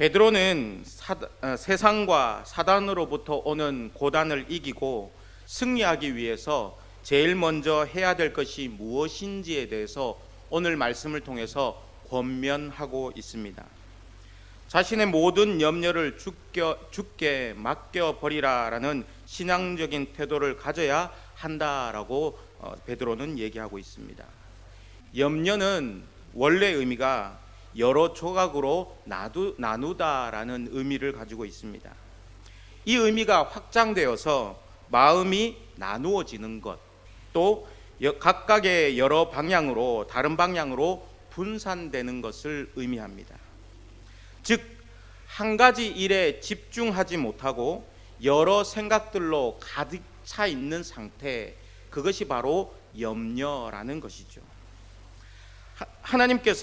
베드로는 세상과 사단으로부터 오는 고단을 이기고 승리하기 위해서 제일 먼저 해야 될 것이 무엇인지에 대해서 오늘 말씀을 통해서 권면하고 있습니다. 자신의 모든 염려를 주께 맡겨버리라라는 신앙적인 태도를 가져야 한다라고 베드로는 얘기하고 있습니다. 염려는 원래 의미가 여러 조각으로 나누다라는 의미를 가지고 있습니다. 이 의미가 확장되어서 마음이 나누어지는 것, 또 각각의 여러 방향으로 다른 방향으로 분산되는 것을 의미합니다. 즉, 한 가지 일에 집중하지 못하고 여러 생각들로 가득 차 있는 상태, 그것이 바로 염려라는 것이죠. 하나님께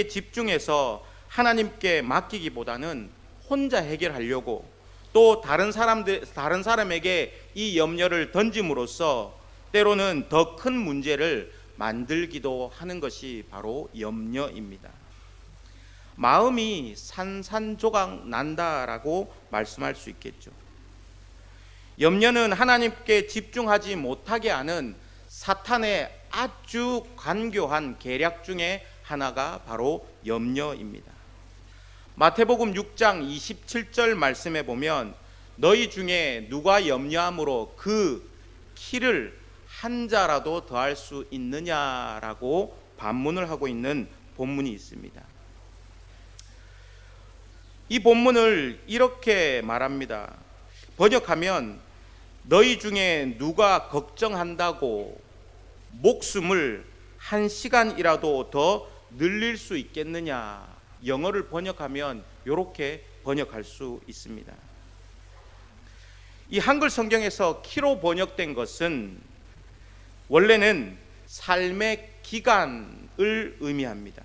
집중해서 하나님께 맡기기보다는 혼자 해결하려고 또 다른 사람에게 이 염려를 던짐으로써 때로는 더 큰 문제를 만들기도 하는 것이 바로 염려입니다. 마음이 산산조각 난다라고 말씀할 수 있겠죠. 염려는 하나님께 집중하지 못하게 하는 사탄의 아주 간교한 계략 중에 하나가 바로 염려입니다. 마태복음 6장 27절 말씀에 보면 너희 중에 누가 염려함으로 그 키를 한 자라도 더할 수 있느냐라고 반문을 하고 있는 본문이 있습니다. 이 본문을 이렇게 말합니다. 번역하면 너희 중에 누가 걱정한다고 목숨을 1시간이라도 더 늘릴 수 있겠느냐. 영어를 번역하면 이렇게 번역할 수 있습니다. 이 한글 성경에서 키로 번역된 것은 원래는 삶의 기간을 의미합니다.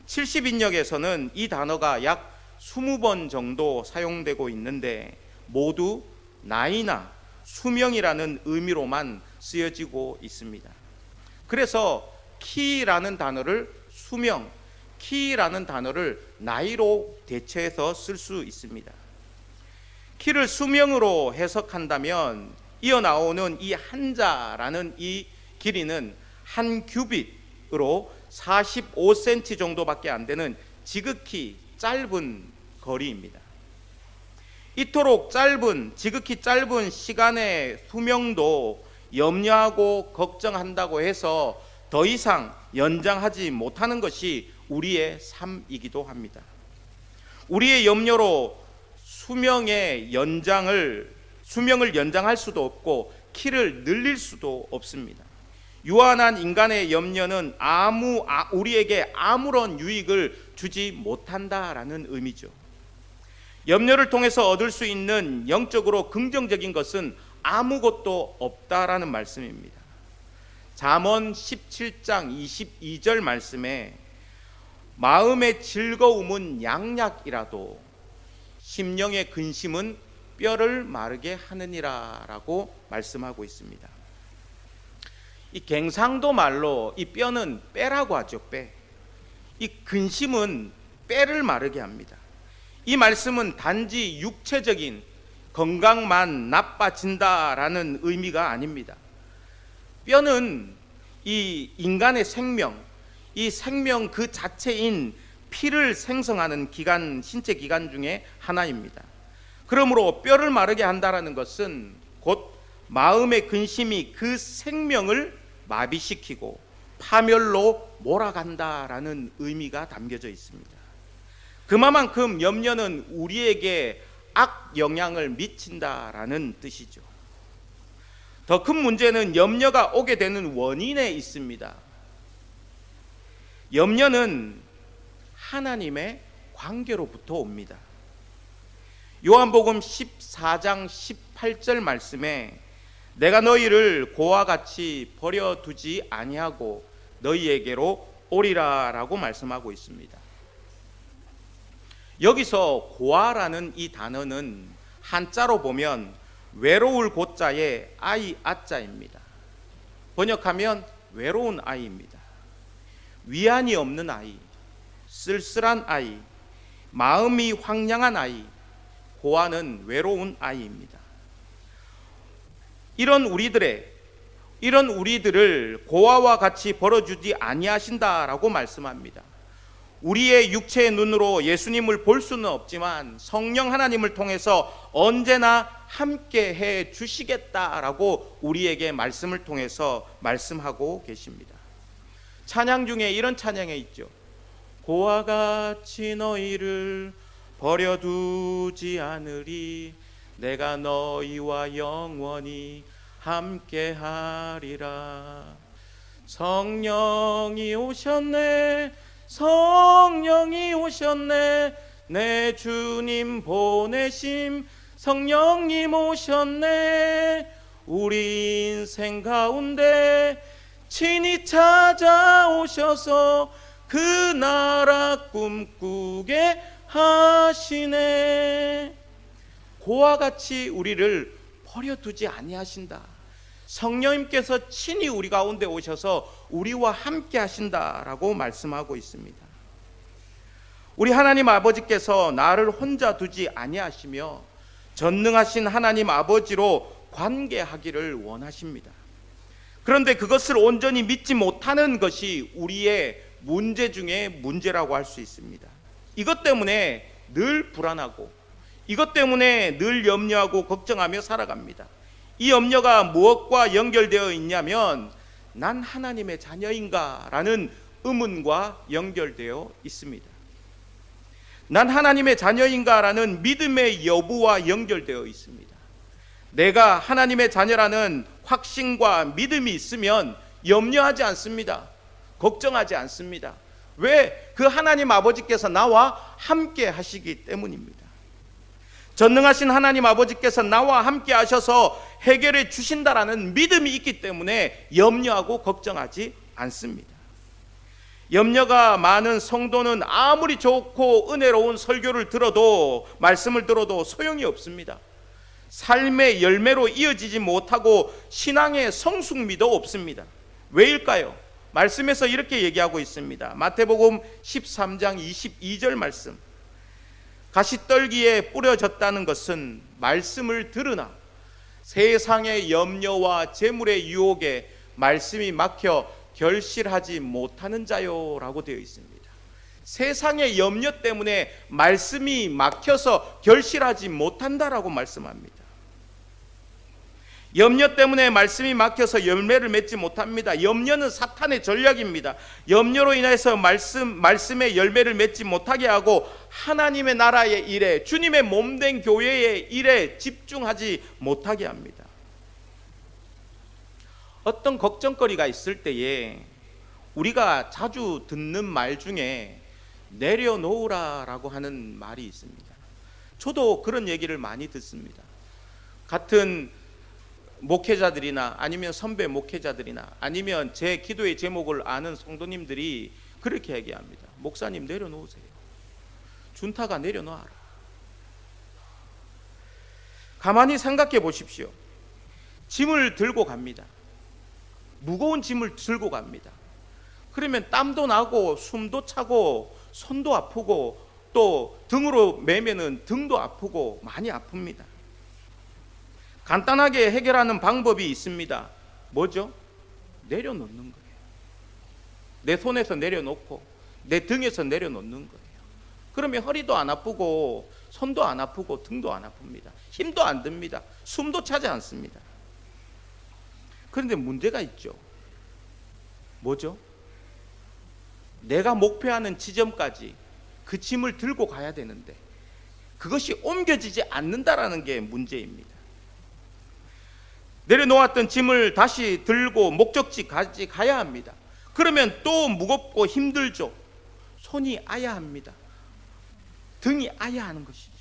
70인역에서는 이 단어가 약 20번 정도 사용되고 있는데 모두 나이나 수명이라는 의미로만 쓰여지고 있습니다. 그래서 키라는 단어를 수명, 키라는 단어를 나이로 대체해서 쓸 수 있습니다. 키를 수명으로 해석한다면 이어나오는 이 한자라는 이 길이는 한 규빗으로 45cm 정도밖에 안 되는 지극히 짧은 거리입니다. 이토록 지극히 짧은 시간의 수명도 염려하고 걱정한다고 해서 더 이상 연장하지 못하는 것이 우리의 삶이기도 합니다. 우리의 염려로 수명을 연장할 수도 없고 키를 늘릴 수도 없습니다. 유한한 인간의 염려는 우리에게 아무런 유익을 주지 못한다라는 의미죠. 염려를 통해서 얻을 수 있는 영적으로 긍정적인 것은 아무것도 없다라는 말씀입니다. 잠언 17장 22절 말씀에 마음의 즐거움은 양약이라도 심령의 근심은 뼈를 마르게 하느니라 라고 말씀하고 있습니다. 이 갱상도 말로 이 뼈는 뼈라고 하죠. 뼈. 이 근심은 뼈를 마르게 합니다. 이 말씀은 단지 육체적인 건강만 나빠진다라는 의미가 아닙니다. 뼈는 이 인간의 생명, 이 생명 그 자체인 피를 생성하는 신체 기관 중에 하나입니다. 그러므로 뼈를 마르게 한다라는 것은 곧 마음의 근심이 그 생명을 마비시키고 파멸로 몰아간다라는 의미가 담겨져 있습니다. 그만큼 염려는 우리에게 악 영향을 미친다라는 뜻이죠. 더 큰 문제는 염려가 오게 되는 원인에 있습니다. 염려는 하나님의 관계로부터 옵니다. 요한복음 14장 18절 말씀에 내가 너희를 고와 같이 버려두지 아니하고 너희에게로 오리라 라고 말씀하고 있습니다. 여기서 고아라는 이 단어는 한자로 보면 외로울 고자에 아이 아자입니다. 번역하면 외로운 아이입니다. 위안이 없는 아이, 쓸쓸한 아이, 마음이 황량한 아이, 고아는 외로운 아이입니다. 이런 우리들을 고아와 같이 벌어주지 아니하신다라고 말씀합니다. 우리의 육체의 눈으로 예수님을 볼 수는 없지만 성령 하나님을 통해서 언제나 함께 해 주시겠다라고 우리에게 말씀을 통해서 말씀하고 계십니다. 찬양 중에 이런 찬양이 있죠. 고와 같이 너희를 버려두지 않으리, 내가 너희와 영원히 함께하리라. 성령이 오셨네, 성령이 오셨네, 내 주님 보내심 성령님 오셨네. 우리 인생 가운데 친히 찾아오셔서 그 나라 꿈꾸게 하시네. 고와 같이 우리를 버려두지 아니하신다. 성령님께서 친히 우리 가운데 오셔서 우리와 함께 하신다라고 말씀하고 있습니다. 우리 하나님 아버지께서 나를 혼자 두지 아니하시며 전능하신 하나님 아버지로 관계하기를 원하십니다. 그런데 그것을 온전히 믿지 못하는 것이 우리의 문제 중에 문제라고 할 수 있습니다. 이것 때문에 늘 불안하고, 이것 때문에 늘 염려하고 걱정하며 살아갑니다. 이 염려가 무엇과 연결되어 있냐면 난 하나님의 자녀인가 라는 의문과 연결되어 있습니다. 난 하나님의 자녀인가 라는 믿음의 여부와 연결되어 있습니다. 내가 하나님의 자녀라는 확신과 믿음이 있으면 염려하지 않습니다. 걱정하지 않습니다. 왜? 그 하나님 아버지께서 나와 함께 하시기 때문입니다. 전능하신 하나님 아버지께서 나와 함께 하셔서 해결해 주신다라는 믿음이 있기 때문에 염려하고 걱정하지 않습니다. 염려가 많은 성도는 아무리 좋고 은혜로운 설교를 들어도, 말씀을 들어도 소용이 없습니다. 삶의 열매로 이어지지 못하고 신앙의 성숙미도 없습니다. 왜일까요? 말씀에서 이렇게 얘기하고 있습니다. 마태복음 13장 22절 말씀. 가시떨기에 뿌려졌다는 것은 말씀을 들으나 세상의 염려와 재물의 유혹에 말씀이 막혀 결실하지 못하는 자요 라고 되어 있습니다. 세상의 염려 때문에 말씀이 막혀서 결실하지 못한다라고 말씀합니다. 염려 때문에 말씀이 막혀서 열매를 맺지 못합니다. 염려는 사탄의 전략입니다. 염려로 인해서 말씀의 열매를 맺지 못하게 하고 하나님의 나라의 일에, 주님의 몸된 교회의 일에 집중하지 못하게 합니다. 어떤 걱정거리가 있을 때에 우리가 자주 듣는 말 중에 내려놓으라라고 하는 말이 있습니다. 저도 그런 얘기를 많이 듣습니다. 같은 목회자들이나 아니면 선배 목회자들이나 아니면 제 기도의 제목을 아는 성도님들이 그렇게 얘기합니다. 목사님 내려놓으세요. 준타가 내려놓아라. 가만히 생각해 보십시오. 짐을 들고 갑니다. 무거운 짐을 들고 갑니다. 그러면 땀도 나고 숨도 차고 손도 아프고 또 등으로 매면은 등도 아프고 많이 아픕니다. 간단하게 해결하는 방법이 있습니다. 뭐죠? 내려놓는 거예요. 내 손에서 내려놓고 내 등에서 내려놓는 거예요. 그러면 허리도 안 아프고 손도 안 아프고 등도 안 아픕니다. 힘도 안 듭니다. 숨도 차지 않습니다. 그런데 문제가 있죠. 뭐죠? 내가 목표하는 지점까지 그 짐을 들고 가야 되는데 그것이 옮겨지지 않는다라는 게 문제입니다. 내려놓았던 짐을 다시 들고 목적지까지 가야 합니다. 그러면 또 무겁고 힘들죠. 손이 아야 합니다. 등이 아야 하는 것이죠.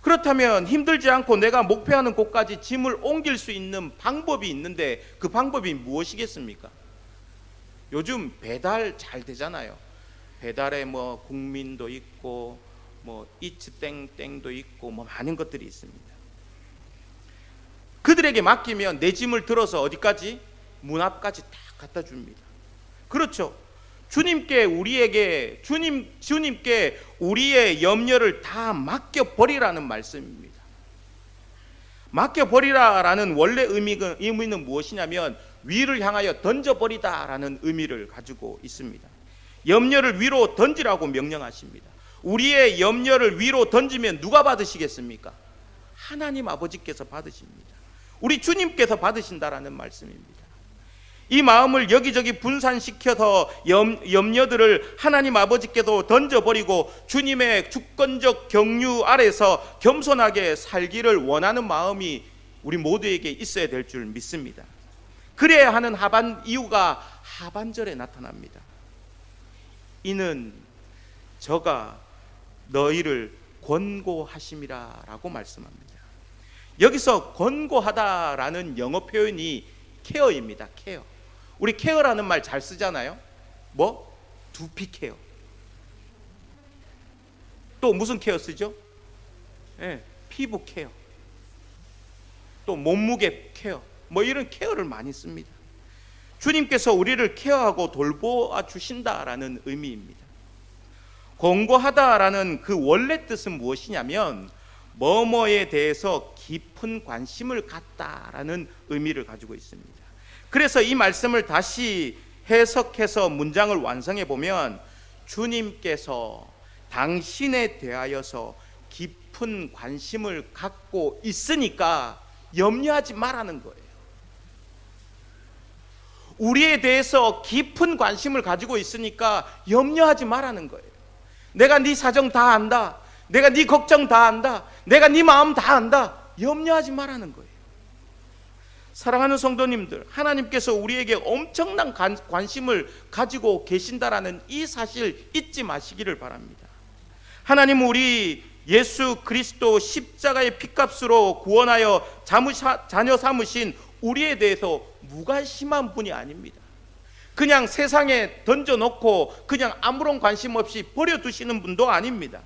그렇다면 힘들지 않고 내가 목표하는 곳까지 짐을 옮길 수 있는 방법이 있는데 그 방법이 무엇이겠습니까? 요즘 배달 잘 되잖아요. 배달에 뭐 국민도 있고 뭐 이츠땡땡도 있고 뭐 많은 것들이 있습니다. 그들에게 맡기면 내 짐을 들어서 어디까지? 문 앞까지 딱 갖다 줍니다. 그렇죠. 주님께 우리의 염려를 다 맡겨버리라는 말씀입니다. 맡겨버리라라는 원래 의미는 무엇이냐면 위를 향하여 던져버리다라는 의미를 가지고 있습니다. 염려를 위로 던지라고 명령하십니다. 우리의 염려를 위로 던지면 누가 받으시겠습니까? 하나님 아버지께서 받으십니다. 우리 주님께서 받으신다라는 말씀입니다. 이 마음을 여기저기 분산시켜서 염려들을 하나님 아버지께도 던져버리고 주님의 주권적 경륜 아래서 겸손하게 살기를 원하는 마음이 우리 모두에게 있어야 될 줄 믿습니다. 그래야 하는 이유가 하반절에 나타납니다. 이는 저가 너희를 권고하심이라 라고 말씀합니다. 여기서 권고하다라는 영어 표현이 케어입니다. 케어. 우리 케어라는 말 잘 쓰잖아요. 뭐? 두피 케어. 또 무슨 케어 쓰죠? 피부 케어. 또 몸무게 케어. 뭐 이런 케어를 많이 씁니다. 주님께서 우리를 케어하고 돌보아 주신다라는 의미입니다. 권고하다라는 그 원래 뜻은 무엇이냐면 뭐뭐에 대해서 깊은 관심을 갖다라는 의미를 가지고 있습니다. 그래서 이 말씀을 다시 해석해서 문장을 완성해 보면 주님께서 당신에 대하여서 깊은 관심을 갖고 있으니까 염려하지 말라는 거예요. 우리에 대해서 깊은 관심을 가지고 있으니까 염려하지 말라는 거예요. 내가 네 사정 다 안다. 내가 네 걱정 다 안다. 내가 네 마음 다 안다. 염려하지 말라는 거예요. 사랑하는 성도님들, 하나님께서 우리에게 엄청난 관심을 가지고 계신다라는 이 사실 잊지 마시기를 바랍니다. 하나님은 우리 예수 그리스도 십자가의 피값으로 구원하여 자녀 삼으신 우리에 대해서 무관심한 분이 아닙니다. 그냥 세상에 던져놓고 그냥 아무런 관심 없이 버려두시는 분도 아닙니다.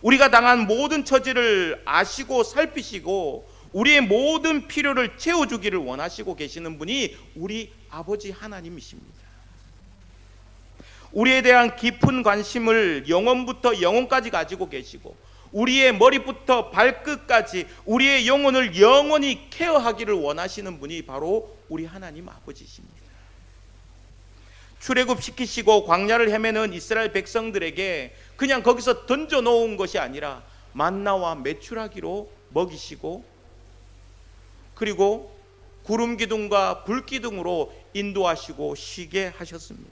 우리가 당한 모든 처지를 아시고 살피시고 우리의 모든 필요를 채워주기를 원하시고 계시는 분이 우리 아버지 하나님이십니다. 우리에 대한 깊은 관심을 영원부터 영혼까지 가지고 계시고 우리의 머리부터 발끝까지 우리의 영혼을 영원히 케어하기를 원하시는 분이 바로 우리 하나님 아버지십니다. 출애굽시키시고 광야를 헤매는 이스라엘 백성들에게 그냥 거기서 던져놓은 것이 아니라 만나와 메추라기로 먹이시고 그리고 구름 기둥과 불 기둥으로 인도하시고 쉬게 하셨습니다.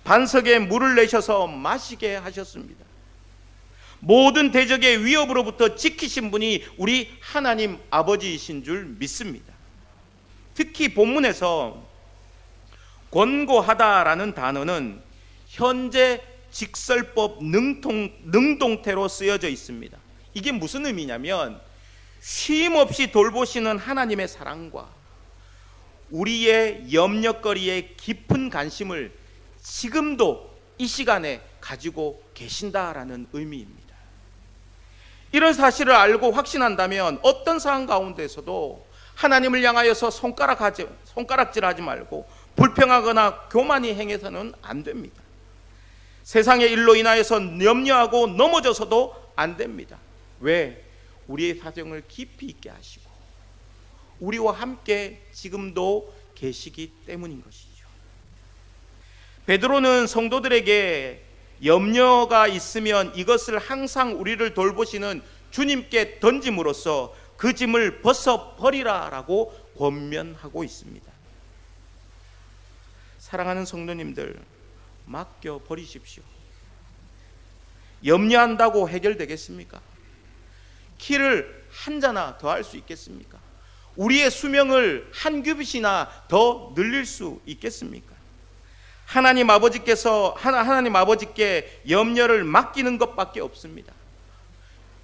반석에 물을 내셔서 마시게 하셨습니다. 모든 대적의 위협으로부터 지키신 분이 우리 하나님 아버지이신 줄 믿습니다. 특히 본문에서 권고하다라는 단어는 현재 직설법 능동태로 쓰여져 있습니다. 이게 무슨 의미냐면 쉼없이 돌보시는 하나님의 사랑과 우리의 염려거리에 깊은 관심을 지금도 이 시간에 가지고 계신다라는 의미입니다. 이런 사실을 알고 확신한다면 어떤 상황 가운데서도 하나님을 향하여서 손가락질하지 말고 불평하거나 교만히 행해서는 안 됩니다. 세상의 일로 인하여서 염려하고 넘어져서도 안 됩니다. 왜? 우리의 사정을 깊이 있게 하시고 우리와 함께 지금도 계시기 때문인 것이죠. 베드로는 성도들에게 염려가 있으면 이것을 항상 우리를 돌보시는 주님께 던짐으로써 그 짐을 벗어버리라라고 권면하고 있습니다. 사랑하는 성도님들, 맡겨버리십시오. 염려한다고 해결되겠습니까? 키를 한 자나 더 할 수 있겠습니까? 우리의 수명을 한 규빗이나 더 늘릴 수 있겠습니까? 하나님 아버지께 염려를 맡기는 것밖에 없습니다.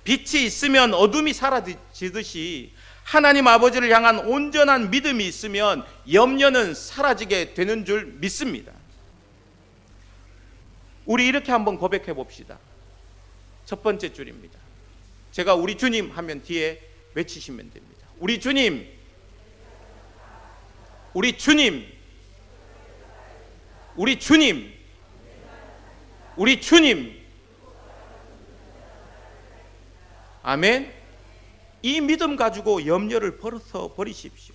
빛이 있으면 어둠이 사라지듯이 하나님 아버지를 향한 온전한 믿음이 있으면 염려는 사라지게 되는 줄 믿습니다. 우리 이렇게 한번 고백해 봅시다. 첫 번째 줄입니다. 제가 우리 주님 하면 뒤에 외치시면 됩니다. 우리 주님, 우리 주님, 우리 주님, 우리 주님. 아멘. 이 믿음 가지고 염려를 벌어서 버리십시오.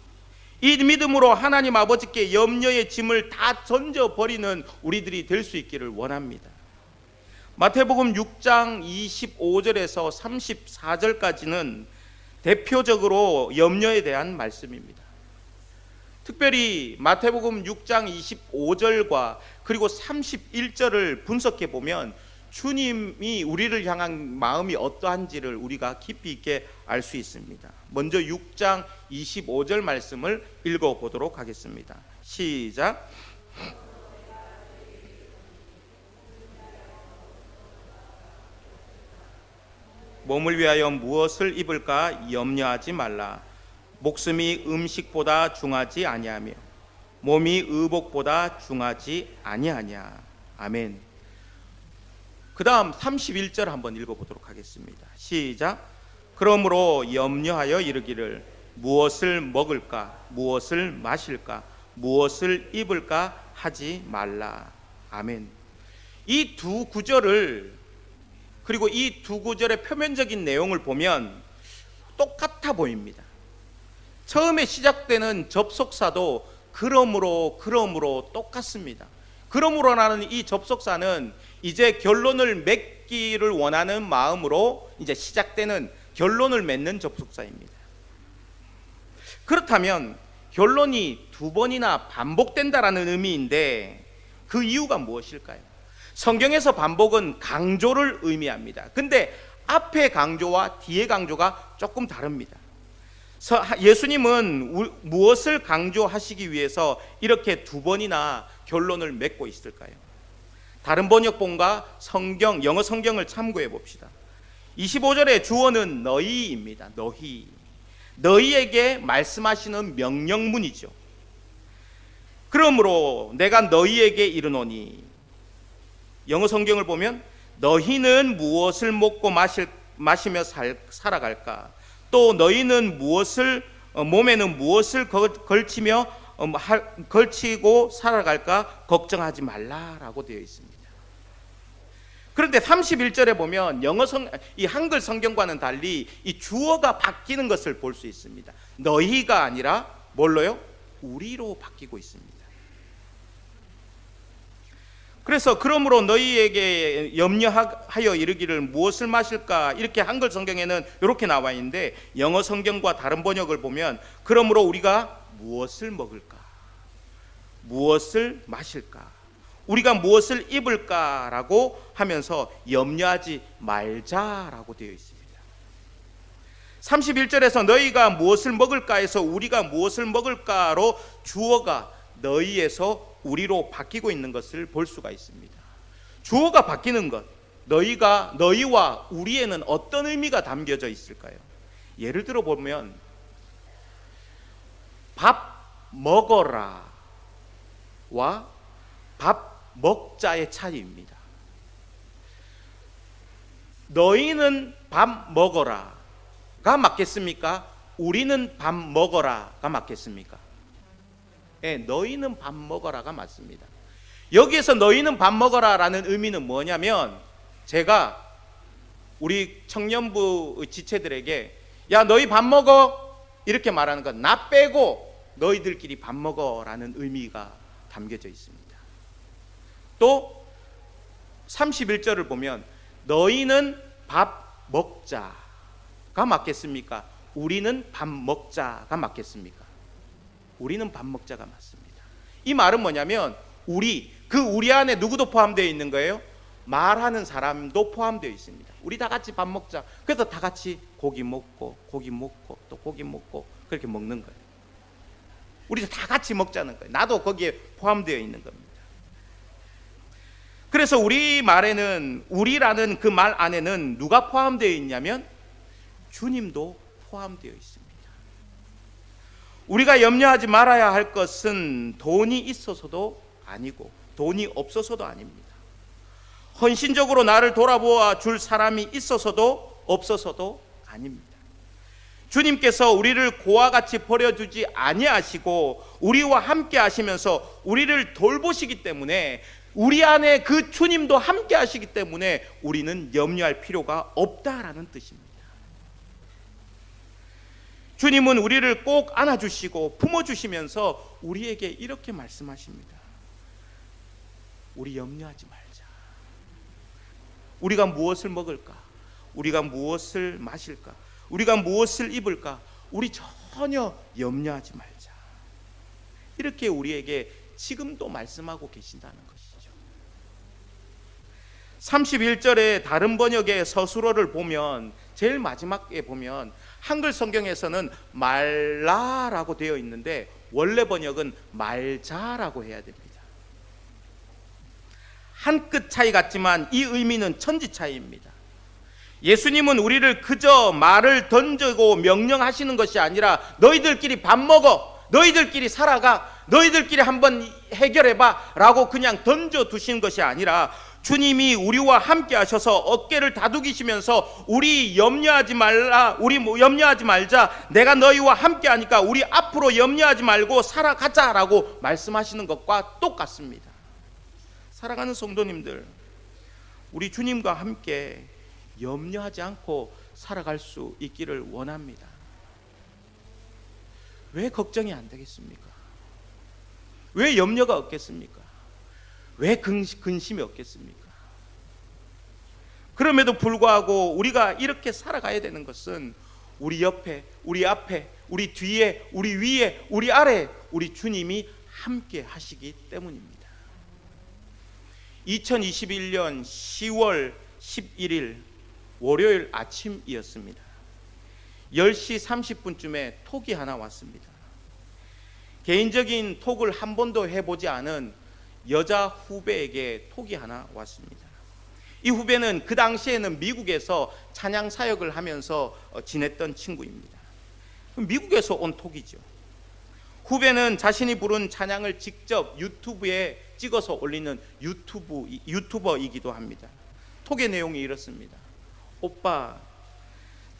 이 믿음으로 하나님 아버지께 염려의 짐을 다 던져버리는 우리들이 될 수 있기를 원합니다. 마태복음 6장 25절에서 34절까지는 대표적으로 염려에 대한 말씀입니다. 특별히 마태복음 6장 25절과 그리고 31절을 분석해 보면 주님이 우리를 향한 마음이 어떠한지를 우리가 깊이 있게 알 수 있습니다. 먼저 6장 25절 말씀을 읽어보도록 하겠습니다. 시작. 몸을 위하여 무엇을 입을까 염려하지 말라. 목숨이 음식보다 중하지 아니하며 몸이 의복보다 중하지 아니하냐. 아멘. 그 다음 31절 한번 읽어보도록 하겠습니다. 시작. 그러므로 염려하여 이르기를 무엇을 먹을까 무엇을 마실까 무엇을 입을까 하지 말라. 아멘. 이 두 구절을 그리고 이 두 구절의 표면적인 내용을 보면 똑같아 보입니다. 처음에 시작되는 접속사도 그러므로 똑같습니다. 그러므로라는 이 접속사는 이제 결론을 맺기를 원하는 마음으로 이제 시작되는 결론을 맺는 접속사입니다. 그렇다면 결론이 두 번이나 반복된다라는 의미인데 그 이유가 무엇일까요? 성경에서 반복은 강조를 의미합니다. 근데 앞에 강조와 뒤에 강조가 조금 다릅니다. 예수님은 무엇을 강조하시기 위해서 이렇게 두 번이나 결론을 맺고 있을까요? 다른 번역본과 성경, 영어 성경을 참고해 봅시다. 25절의 주어는 너희입니다. 너희에게 말씀하시는 명령문이죠. 그러므로 내가 너희에게 이르노니, 영어 성경을 보면 너희는 무엇을 먹고 마시며 살아갈까? 또 너희는 몸에는 무엇을 걸치고 살아갈까? 걱정하지 말라라고 되어 있습니다. 그런데 31절에 보면 이 한글 성경과는 달리 이 주어가 바뀌는 것을 볼 수 있습니다. 너희가 아니라 뭘로요? 우리로 바뀌고 있습니다. 그래서 그러므로 너희에게 염려하여 이르기를 무엇을 마실까? 이렇게 한글 성경에는 이렇게 나와 있는데 영어 성경과 다른 번역을 보면 그러므로 우리가 무엇을 먹을까? 무엇을 마실까? 우리가 무엇을 입을까라고 하면서 염려하지 말자라고 되어 있습니다. 31절에서 너희가 무엇을 먹을까에서 우리가 무엇을 먹을까로 주어가 너희에서 우리로 바뀌고 있는 것을 볼 수가 있습니다. 주어가 바뀌는 것, 너희와 우리에는 어떤 의미가 담겨져 있을까요? 예를 들어 보면 밥 먹어라와 밥 먹자의 차이입니다. 너희는 밥 먹어라가 맞겠습니까? 우리는 밥 먹어라가 맞겠습니까? 네, 너희는 밥 먹어라가 맞습니다. 여기에서 너희는 밥 먹어라라는 의미는 뭐냐면 제가 우리 청년부 지체들에게 야 너희 밥 먹어 이렇게 말하는 건 나 빼고 너희들끼리 밥 먹어라는 의미가 담겨져 있습니다. 또 31절을 보면 너희는 밥 먹자가 맞겠습니까? 우리는 밥 먹자가 맞겠습니까? 우리는 밥 먹자가 맞습니다. 이 말은 뭐냐면 우리 안에 누구도 포함되어 있는 거예요? 말하는 사람도 포함되어 있습니다. 우리 다 같이 밥 먹자. 그래서 다 같이 고기 먹고 또 고기 먹고 그렇게 먹는 거예요. 우리 다 같이 먹자는 거예요. 나도 거기에 포함되어 있는 겁니다. 그래서 우리 말에는 우리라는 그 말 안에는 누가 포함되어 있냐면 주님도 포함되어 있습니다. 우리가 염려하지 말아야 할 것은 돈이 있어서도 아니고 돈이 없어서도 아닙니다. 헌신적으로 나를 돌아보아 줄 사람이 있어서도 없어서도 아닙니다. 주님께서 우리를 고와 같이 버려두지 아니하시고 우리와 함께 하시면서 우리를 돌보시기 때문에, 우리 안에 그 주님도 함께 하시기 때문에 우리는 염려할 필요가 없다라는 뜻입니다. 주님은 우리를 꼭 안아주시고 품어주시면서 우리에게 이렇게 말씀하십니다. 우리 염려하지 말자. 우리가 무엇을 먹을까? 우리가 무엇을 마실까? 우리가 무엇을 입을까? 우리 전혀 염려하지 말자. 이렇게 우리에게 지금도 말씀하고 계신다는 것이죠. 31절에 다른 번역의 서술어를 보면, 제일 마지막에 보면 한글 성경에서는 말라라고 되어 있는데 원래 번역은 말자라고 해야 됩니다. 한 끗 차이 같지만 이 의미는 천지 차이입니다. 예수님은 우리를 그저 말을 던지고 명령하시는 것이 아니라 너희들끼리 밥 먹어, 너희들끼리 살아가, 너희들끼리 한번 해결해봐 라고 그냥 던져두신 것이 아니라, 주님이 우리와 함께 하셔서 어깨를 다독이시면서 우리 염려하지 말라, 우리 염려하지 말자, 내가 너희와 함께 하니까 우리 앞으로 염려하지 말고 살아가자 라고 말씀하시는 것과 똑같습니다. 사랑하는 성도님들, 우리 주님과 함께 염려하지 않고 살아갈 수 있기를 원합니다. 왜 걱정이 안 되겠습니까? 왜 염려가 없겠습니까? 왜 근심이 없겠습니까? 그럼에도 불구하고 우리가 이렇게 살아가야 되는 것은 우리 옆에, 우리 앞에, 우리 뒤에, 우리 위에, 우리 아래 우리 주님이 함께 하시기 때문입니다. 2021년 10월 11일 월요일 아침이었습니다. 10시 30분쯤에 톡이 하나 왔습니다. 개인적인 톡을 한 번도 해보지 않은 여자 후배에게 톡이 하나 왔습니다. 이 후배는 그 당시에는 미국에서 찬양 사역을 하면서 지냈던 친구입니다. 미국에서 온 톡이죠. 후배는 자신이 부른 찬양을 직접 유튜브에 찍어서 올리는 유튜버이기도 합니다. 톡의 내용이 이렇습니다. 오빠,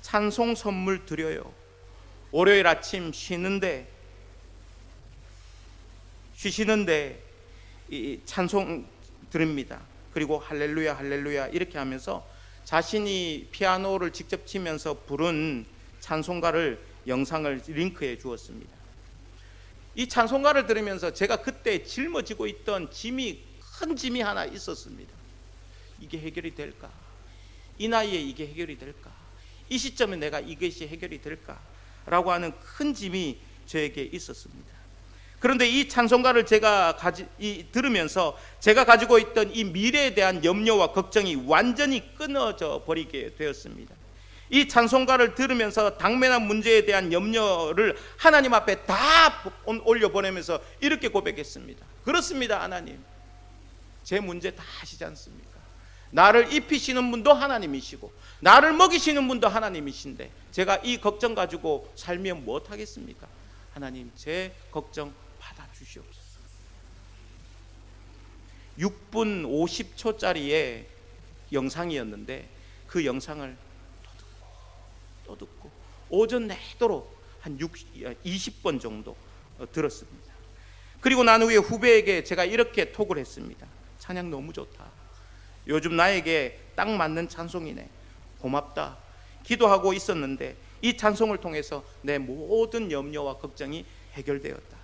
찬송 선물 드려요. 월요일 아침 쉬시는데 이 찬송 드립니다. 그리고 할렐루야 할렐루야 이렇게 하면서 자신이 피아노를 직접 치면서 부른 찬송가를 영상을 링크해 주었습니다. 이 찬송가를 들으면서 제가 그때 짊어지고 있던 큰 짐이 하나 있었습니다. 이게 해결이 될까? 이 나이에 이게 해결이 될까? 이 시점에 내가 이것이 해결이 될까? 라고 하는 큰 짐이 저에게 있었습니다. 그런데 이 찬송가를 제가 들으면서 제가 가지고 있던 이 미래에 대한 염려와 걱정이 완전히 끊어져 버리게 되었습니다. 이 찬송가를 들으면서 당면한 문제에 대한 염려를 하나님 앞에 다 올려보내면서 이렇게 고백했습니다. 그렇습니다, 하나님. 제 문제 다 아시지 않습니까? 나를 입히시는 분도 하나님이시고 나를 먹이시는 분도 하나님이신데 제가 이 걱정 가지고 살면 무엇하겠습니까? 하나님, 제 걱정 받아주시옵소서. 6분 50초짜리의 영상이었는데 그 영상을 또 듣고 오전 내도록 한 20번 정도 들었습니다. 그리고 난 후에 후배에게 제가 이렇게 톡을 했습니다. 찬양 너무 좋다. 요즘 나에게 딱 맞는 찬송이네. 고맙다. 기도하고 있었는데 이 찬송을 통해서 내 모든 염려와 걱정이 해결되었다.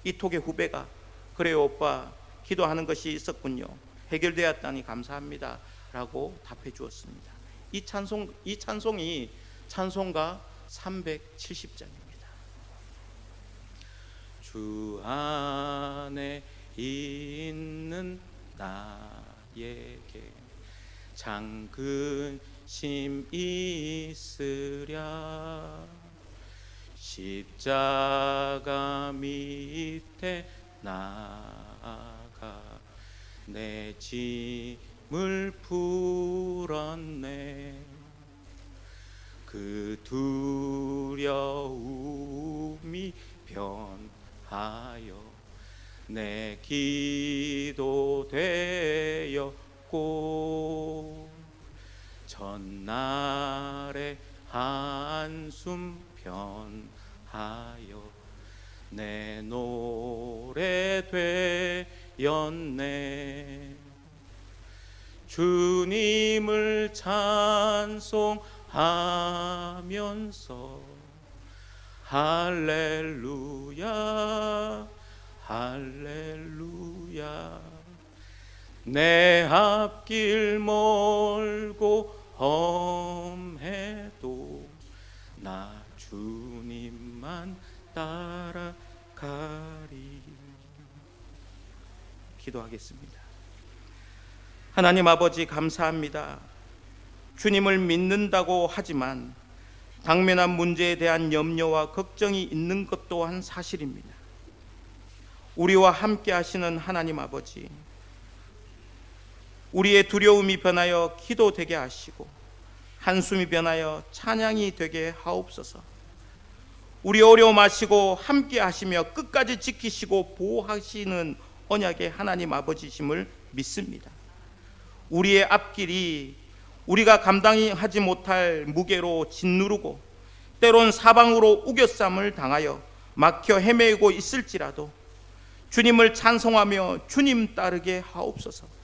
이 톡의 후배가 그래요 오빠, 기도하는 것이 있었군요. 해결되었다니 감사합니다 라고 답해 주었습니다. 이 찬송이 찬송가 370장입니다. 주 안에 있는 나에게 장근 심 있으랴. 십자가 밑에 나가 내 짐을 풀었네. 그 두려움이 변하여 내 기도 되었고 전날에 한숨 편하여 내 노래 되었네. 주님을 찬송하면서 할렐루야 할렐루야. 내 앞길 멀고 험해도 나 주님만 따라가리. 기도하겠습니다. 하나님 아버지, 감사합니다. 주님을 믿는다고 하지만 당면한 문제에 대한 염려와 걱정이 있는 것 또한 사실입니다. 우리와 함께 하시는 하나님 아버지, 우리의 두려움이 변하여 기도 되게 하시고 한숨이 변하여 찬양이 되게 하옵소서. 우리 어려움 아시고 함께 하시며 끝까지 지키시고 보호하시는 언약의 하나님 아버지심을 믿습니다. 우리의 앞길이 우리가 감당하지 못할 무게로 짓누르고 때론 사방으로 우겨쌈을 당하여 막혀 헤매고 있을지라도 주님을 찬송하며 주님 따르게 하옵소서.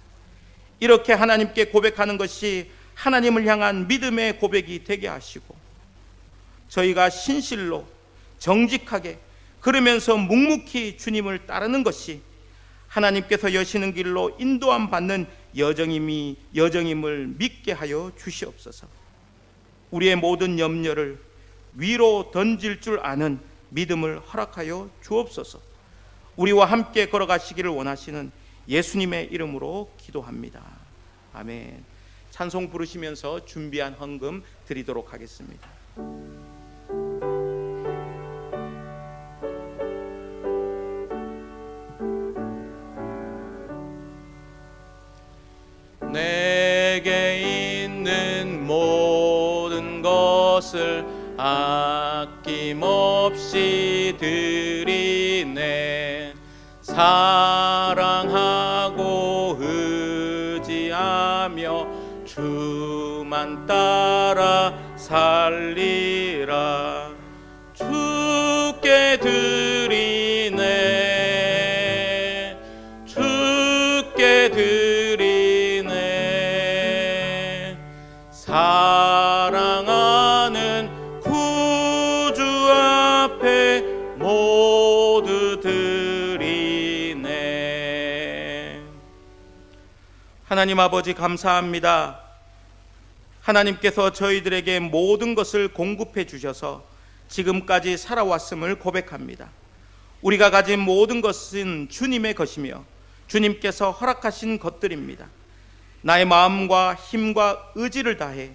이렇게 하나님께 고백하는 것이 하나님을 향한 믿음의 고백이 되게 하시고 저희가 신실로 정직하게 그러면서 묵묵히 주님을 따르는 것이 하나님께서 여시는 길로 인도함 받는 여정임을 믿게 하여 주시옵소서. 우리의 모든 염려를 위로 던질 줄 아는 믿음을 허락하여 주옵소서. 우리와 함께 걸어가시기를 원하시는 예수님의 이름으로 기도합니다. 아멘. 찬송 부르시면서 준비한 헌금 드리도록 하겠습니다. 내게 있는 모든 것을 아낌없이 드리네. 사랑하고 의지하며 주만 따라 살리라. 주께 드리네. 주께 드리네. 사랑하는 구주 앞에 모두 드리네. 하나님 아버지, 감사합니다. 하나님께서 저희들에게 모든 것을 공급해 주셔서 지금까지 살아왔음을 고백합니다. 우리가 가진 모든 것은 주님의 것이며 주님께서 허락하신 것들입니다. 나의 마음과 힘과 의지를 다해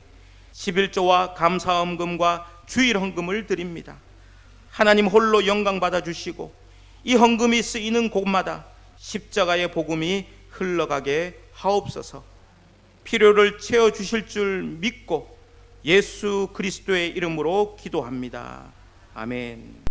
11조와 감사헌금과 주일헌금을 드립니다. 하나님 홀로 영광 받아주시고 이 헌금이 쓰이는 곳마다 십자가의 복음이 흘러가게 하옵소서. 필요를 채워주실 줄 믿고 예수 그리스도의 이름으로 기도합니다. 아멘.